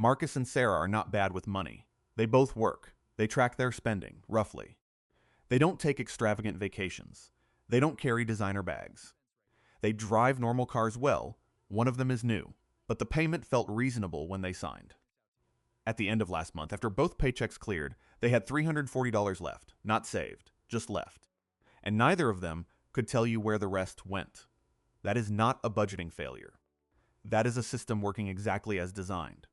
Marcus and Sarah are not bad with money. They both work. They track their spending, roughly. They don't take extravagant vacations. They don't carry designer bags. They drive normal cars well. One of them is new, but the payment felt reasonable when they signed. At the end of last month, after both paychecks cleared, they had $340 left, not saved, just left. And neither of them could tell you where the rest went. That is not a budgeting failure. That is a system working exactly as designed.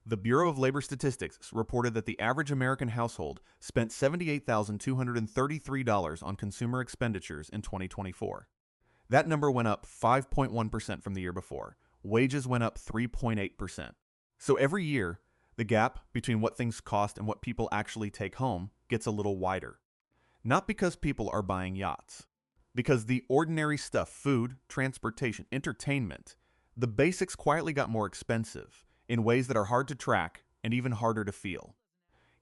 The Bureau of Labor Statistics reported that the average American household spent $78,233 on consumer expenditures in 2024. That number went up 5.1% from the year before. Wages went up 3.8%. So every year, the gap between what things cost and what people actually take home gets a little wider. Not because people are buying yachts. Because the ordinary stuff, food, transportation, entertainment, the basics quietly got more expensive in ways that are hard to track and even harder to feel.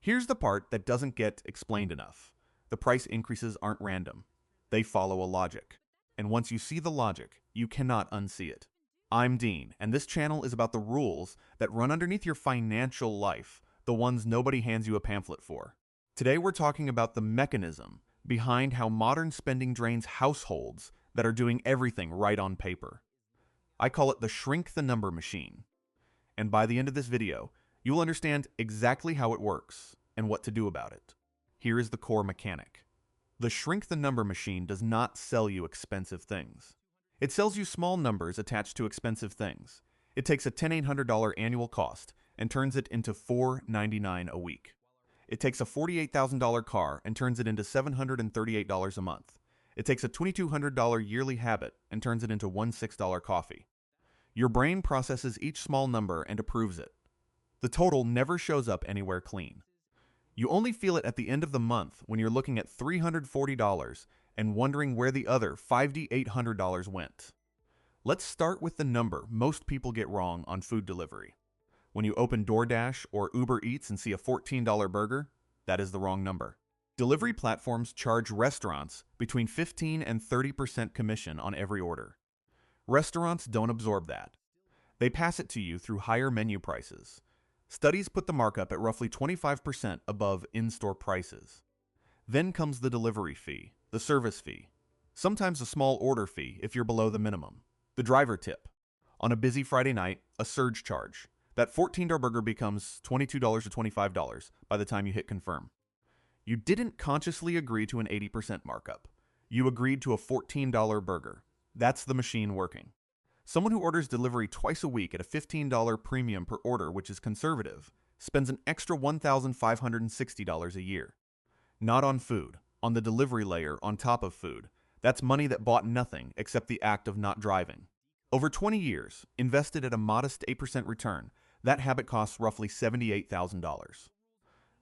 Here's the part that doesn't get explained enough. The price increases aren't random. They follow a logic. And once you see the logic, you cannot unsee it. I'm Dean, and this channel is about the rules that run underneath your financial life, the ones nobody hands you a pamphlet for. Today we're talking about the mechanism behind how modern spending drains households that are doing everything right on paper. I call it the shrink the number machine. And by the end of this video, you'll understand exactly how it works and what to do about it. Here is the core mechanic. The shrink the number machine does not sell you expensive things. It sells you small numbers attached to expensive things. It takes a $1,800 annual cost and turns it into $499 a week. It takes a $48,000 car and turns it into $738 a month. It takes a $2,200 yearly habit and turns it into $16 coffee. Your brain processes each small number and approves it. The total never shows up anywhere clean. You only feel it at the end of the month when you're looking at $340 and wondering where the other $5,800 went. Let's start with the number most people get wrong on food delivery. When you open DoorDash or Uber Eats and see a $14 burger, that is the wrong number. Delivery platforms charge restaurants between 15 and 30% commission on every order. Restaurants don't absorb that. They pass it to you through higher menu prices. Studies put the markup at roughly 25% above in-store prices. Then comes the delivery fee, the service fee, sometimes a small order fee if you're below the minimum, the driver tip. On a busy Friday night, a surge charge. That $14 burger becomes $22 to $25 by the time you hit confirm. You didn't consciously agree to an 80% markup. You agreed to a $14 burger. That's the machine working. Someone who orders delivery twice a week at a $15 premium per order, which is conservative, spends an extra $1,560 a year. Not on food, on the delivery layer on top of food. That's money that bought nothing except the act of not driving. Over 20 years, invested at a modest 8% return, that habit costs roughly $78,000.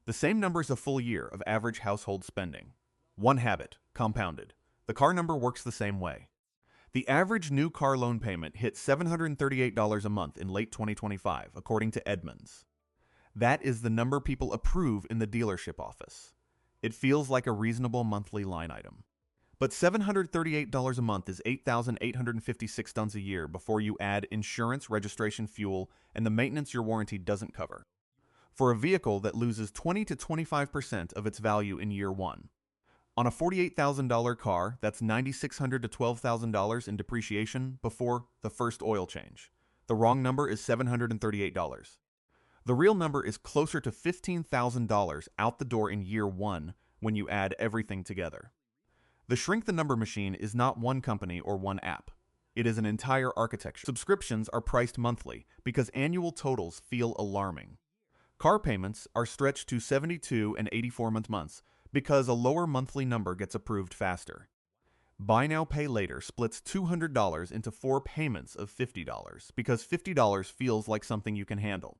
The same number is a full year of average household spending. One habit, compounded. The car number works the same way. The average new car loan payment hit $738 a month in late 2025, according to Edmunds. That is the number people approve in the dealership office. It feels like a reasonable monthly line item. But $738 a month is 8,856 tons a year before you add insurance, registration, fuel, and the maintenance your warranty doesn't cover. For a vehicle that loses 20 to 25% of its value in year one. On a $48,000 car, that's $9,600 to $12,000 in depreciation before the first oil change. The wrong number is $738. The real number is closer to $15,000 out the door in year one when you add everything together. The shrink the number machine is not one company or one app. It is an entire architecture. Subscriptions are priced monthly because annual totals feel alarming. Car payments are stretched to 72 and 84-month months because a lower monthly number gets approved faster. Buy now, pay later splits $200 into 4 payments of $50 because $50 feels like something you can handle.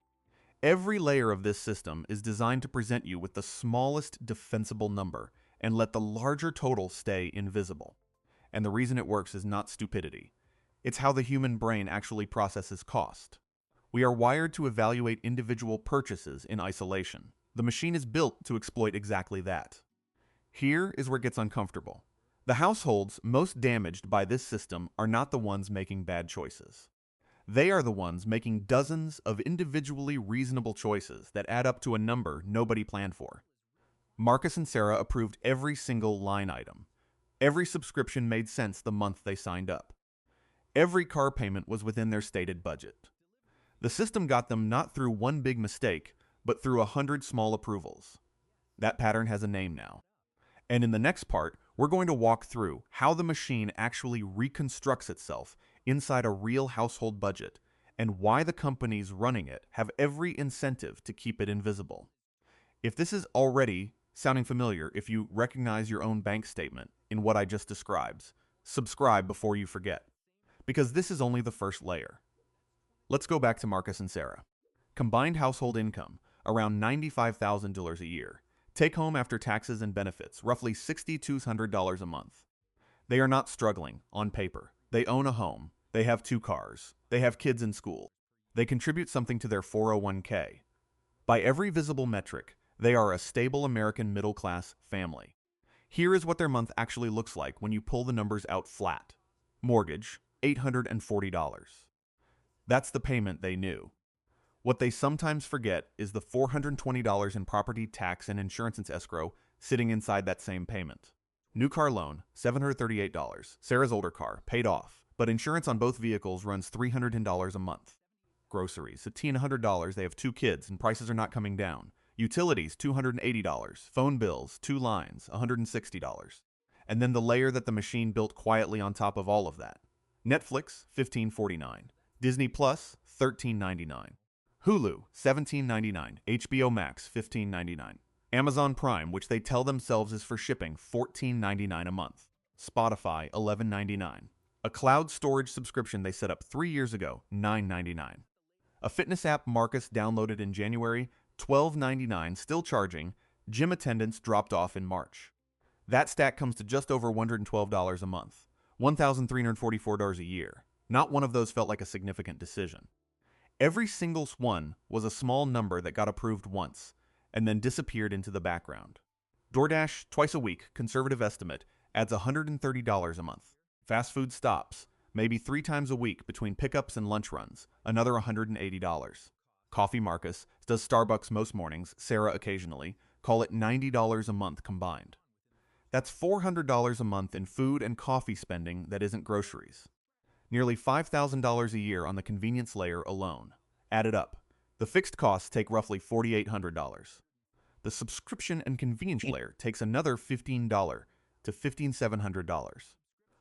Every layer of this system is designed to present you with the smallest defensible number and let the larger total stay invisible. And the reason it works is not stupidity. It's how the human brain actually processes cost. We are wired to evaluate individual purchases in isolation. The machine is built to exploit exactly that. Here is where it gets uncomfortable. The households most damaged by this system are not the ones making bad choices. They are the ones making dozens of individually reasonable choices that add up to a number nobody planned for. Marcus and Sarah approved every single line item. Every subscription made sense the month they signed up. Every car payment was within their stated budget. The system got them not through one big mistake, but through 100 small approvals. That pattern has a name now. And in the next part, we're going to walk through how the machine actually reconstructs itself inside a real household budget and why the companies running it have every incentive to keep it invisible. If this is already sounding familiar, if you recognize your own bank statement in what I just described, subscribe before you forget, because this is only the first layer. Let's go back to Marcus and Sarah. Combined household income, around $95,000 a year. Take home after taxes and benefits, roughly $6,200 a month. They are not struggling, on paper. They own a home. They have 2 cars. They have kids in school. They contribute something to their 401k. By every visible metric, they are a stable American middle-class family. Here is what their month actually looks like when you pull the numbers out flat. Mortgage, $840. That's the payment they knew. What they sometimes forget is the $420 in property tax and insurance escrow sitting inside that same payment. New car loan, $738. Sarah's older car, paid off, but insurance on both vehicles runs $310 a month. Groceries, $1,500. They have 2 kids and prices are not coming down. Utilities, $280. Phone bills, 2 lines, $160. And then the layer that the machine built quietly on top of all of that. Netflix, $1549. Disney Plus, $13.99. Hulu, $17.99. HBO Max, $15.99. Amazon Prime, which they tell themselves is for shipping, $14.99 a month. Spotify, $11.99. A cloud storage subscription they set up 3 years ago, $9.99. A fitness app Marcus downloaded in January, $12.99, still charging. Gym attendance dropped off in March. That stack comes to just over $112 a month, $1,344 a year. Not one of those felt like a significant decision. Every single one was a small number that got approved once and then disappeared into the background. DoorDash, twice a week, conservative estimate, adds $130 a month. Fast food stops, maybe 3 times a week between pickups and lunch runs, another $180. Coffee Marcus does Starbucks most mornings, Sarah occasionally, call it $90 a month combined. That's $400 a month in food and coffee spending that isn't groceries. Nearly $5,000 a year on the convenience layer alone. Added up, the fixed costs take roughly $4,800. The subscription and convenience layer takes another $15 to $15,700.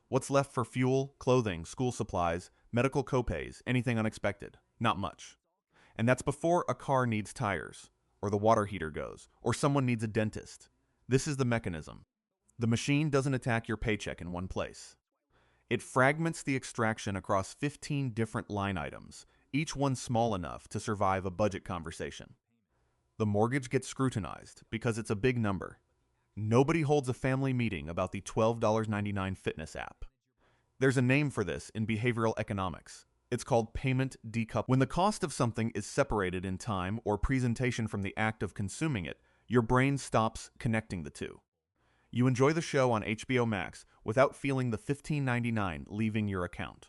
What's left for fuel, clothing, school supplies, medical copays, anything unexpected? Not much. And that's before a car needs tires, or the water heater goes, or someone needs a dentist. This is the mechanism. The machine doesn't attack your paycheck in one place. It fragments the extraction across 15 different line items, each one small enough to survive a budget conversation. The mortgage gets scrutinized because it's a big number. Nobody holds a family meeting about the $12.99 fitness app. There's a name for this in behavioral economics. It's called payment decoupling. When the cost of something is separated in time or presentation from the act of consuming it, your brain stops connecting the two. You enjoy the show on HBO Max without feeling the $15.99 leaving your account.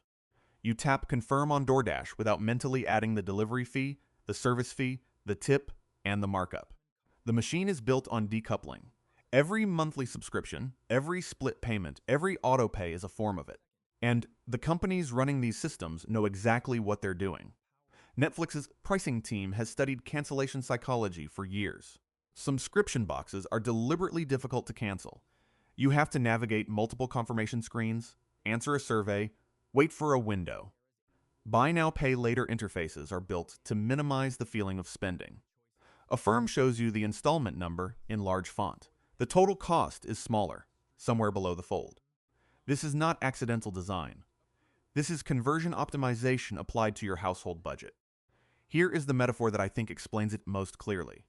You tap confirm on DoorDash without mentally adding the delivery fee, the service fee, the tip, and the markup. The machine is built on decoupling. Every monthly subscription, every split payment, every auto pay is a form of it. And the companies running these systems know exactly what they're doing. Netflix's pricing team has studied cancellation psychology for years. Subscription boxes are deliberately difficult to cancel. You have to navigate multiple confirmation screens, answer a survey, wait for a window. Buy now, pay later interfaces are built to minimize the feeling of spending. Affirm shows you the installment number in large font. The total cost is smaller, somewhere below the fold. This is not accidental design. This is conversion optimization applied to your household budget. Here is the metaphor that I think explains it most clearly.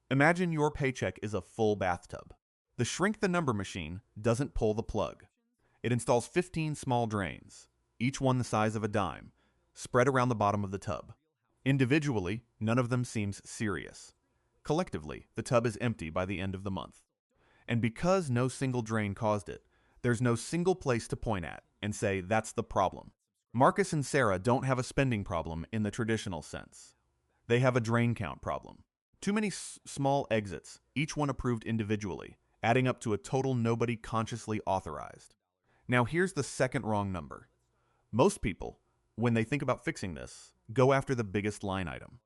Imagine your paycheck is a full bathtub. The shrink the number machine doesn't pull the plug. It installs 15 small drains, each one the size of a dime, spread around the bottom of the tub. Individually, none of them seems serious. Collectively, the tub is empty by the end of the month. And because no single drain caused it, there's no single place to point at and say that's the problem. Marcus and Sarah don't have a spending problem in the traditional sense. They have a drain count problem. Too many small exits, each one approved individually, adding up to a total nobody consciously authorized. Now here's the second wrong number. Most people, when they think about fixing this, go after the biggest line item.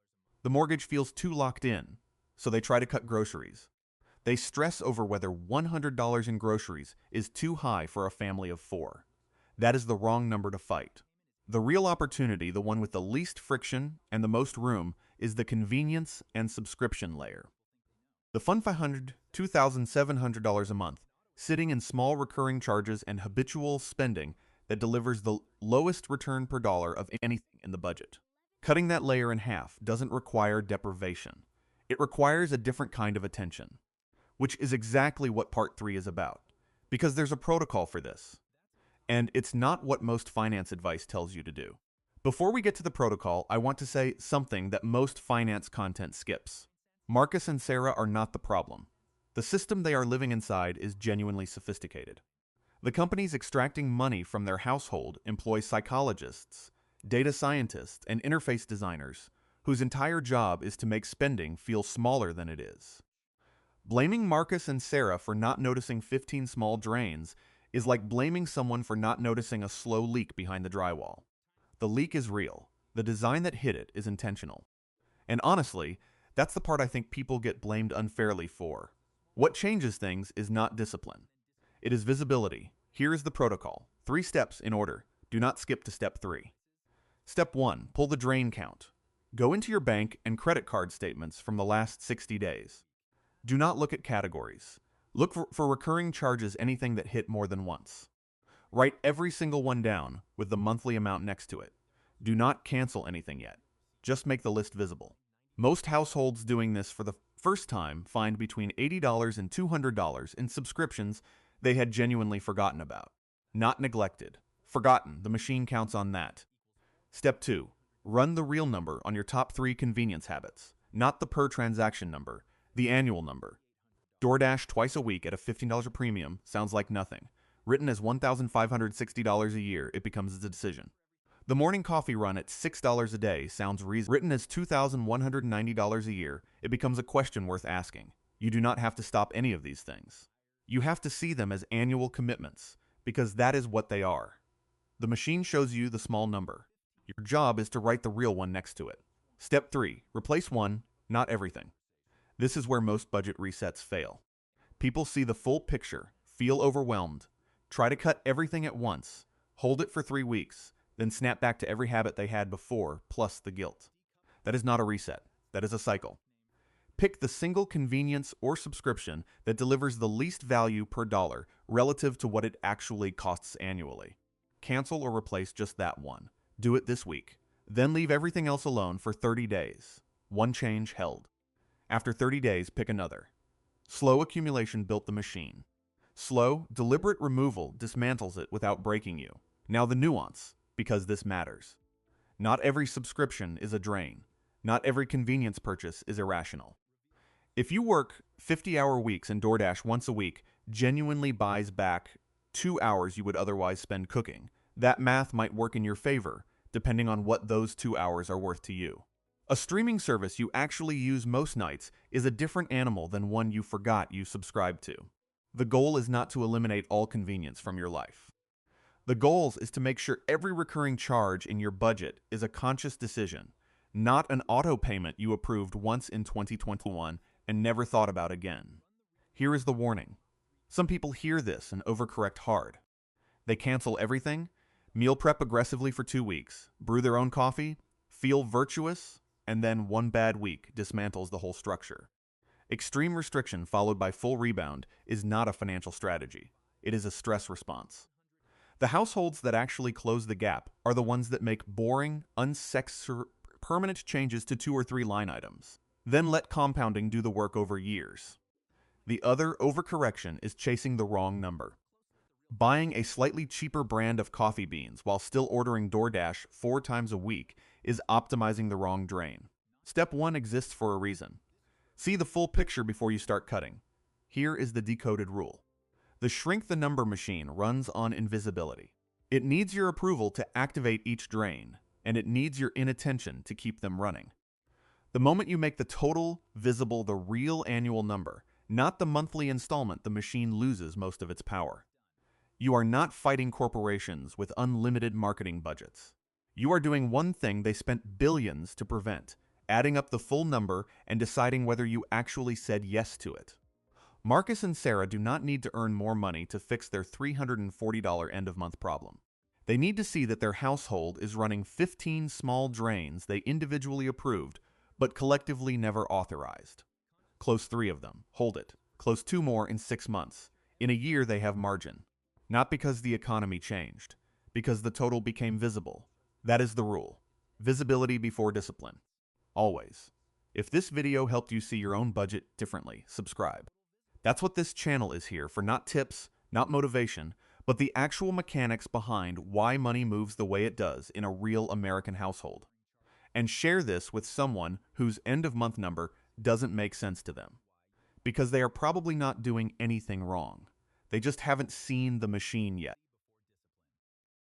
The mortgage feels too locked in, so they try to cut groceries. They stress over whether $100 in groceries is too high for a family of 4. That is the wrong number to fight. The real opportunity, the one with the least friction and the most room, is the convenience and subscription layer. The Fun 500, $2,700 a month, sitting in small recurring charges and habitual spending that delivers the lowest return per dollar of anything in the budget. Cutting that layer in half doesn't require deprivation. It requires a different kind of attention, which is exactly what Part 3 is about, because there's a protocol for this. And it's not what most finance advice tells you to do. Before we get to the protocol, I want to say something that most finance content skips. Marcus and Sarah are not the problem. The system they are living inside is genuinely sophisticated. The companies extracting money from their household employ psychologists, data scientists, and interface designers whose entire job is to make spending feel smaller than it is. Blaming Marcus and Sarah for not noticing 15 small drains is like blaming someone for not noticing a slow leak behind the drywall. The leak is real. The design that hid it is intentional. And honestly, that's the part I think people get blamed unfairly for. What changes things is not discipline. It is visibility. Here is the protocol. 3 steps in order. Do not skip to step 3. Step 1. Pull the drain count. Go into your bank and credit card statements from the last 60 days. Do not look at categories. Look for recurring charges, anything that hit more than once. Write every single one down with the monthly amount next to it. Do not cancel anything yet. Just make the list visible. Most households doing this for the first time find between $80 and $200 in subscriptions they had genuinely forgotten about. Not neglected. Forgotten. The machine counts on that. Step 2. Run the real number on your top 3 convenience habits, not the per transaction number, the annual number. DoorDash twice a week at a $15 premium sounds like nothing. Written as $1,560 a year, it becomes a decision. The morning coffee run at $6 a day sounds reasonable. Written as $2,190 a year, it becomes a question worth asking. You do not have to stop any of these things. You have to see them as annual commitments, because that is what they are. The machine shows you the small number. Your job is to write the real one next to it. Step 3. Replace one, not everything. This is where most budget resets fail. People see the full picture, feel overwhelmed, try to cut everything at once, hold it for 3 weeks, then snap back to every habit they had before, plus the guilt. That is not a reset. That is a cycle. Pick the single convenience or subscription that delivers the least value per dollar relative to what it actually costs annually. Cancel or replace just that one. Do it this week. Then leave everything else alone for 30 days. One change held. After 30 days, pick another. Slow accumulation built the machine. Slow, deliberate removal dismantles it without breaking you. Now the nuance, because this matters. Not every subscription is a drain. Not every convenience purchase is irrational. If you work 50-hour weeks and DoorDash once a week genuinely buys back 2 hours you would otherwise spend cooking, that math might work in your favor, depending on what those 2 hours are worth to you. A streaming service you actually use most nights is a different animal than one you forgot you subscribed to. The goal is not to eliminate all convenience from your life. The goal is to make sure every recurring charge in your budget is a conscious decision, not an auto payment you approved once in 2021 and never thought about again. Here is the warning. Some people hear this and overcorrect hard. They cancel everything, meal prep aggressively for 2 weeks, brew their own coffee, feel virtuous, and then one bad week dismantles the whole structure. Extreme restriction followed by full rebound is not a financial strategy. It is a stress response. The households that actually close the gap are the ones that make boring, unsexy, permanent changes to 2 or 3 line items, then let compounding do the work over years. The other overcorrection is chasing the wrong number. Buying a slightly cheaper brand of coffee beans while still ordering DoorDash 4 times a week is optimizing the wrong drain. Step 1 exists for a reason. See the full picture before you start cutting. Here is the decoded rule. The shrink the number machine runs on invisibility. It needs your approval to activate each drain, and it needs your inattention to keep them running. The moment you make the total visible, the real annual number, not the monthly installment, the machine loses most of its power. You are not fighting corporations with unlimited marketing budgets. You are doing one thing they spent billions to prevent, adding up the full number and deciding whether you actually said yes to it. Marcus and Sarah do not need to earn more money to fix their $340 end-of-month problem. They need to see that their household is running 15 small drains they individually approved, but collectively never authorized. Close 3 of them. Hold it. Close 2 more in 6 months. In a year, they have margin. Not because the economy changed, because the total became visible. That is the rule. Visibility before discipline. Always. If this video helped you see your own budget differently, subscribe. That's what this channel is here for, not tips, not motivation, but the actual mechanics behind why money moves the way it does in a real American household. And share this with someone whose end-of-month number doesn't make sense to them. Because they are probably not doing anything wrong. They just haven't seen the machine yet.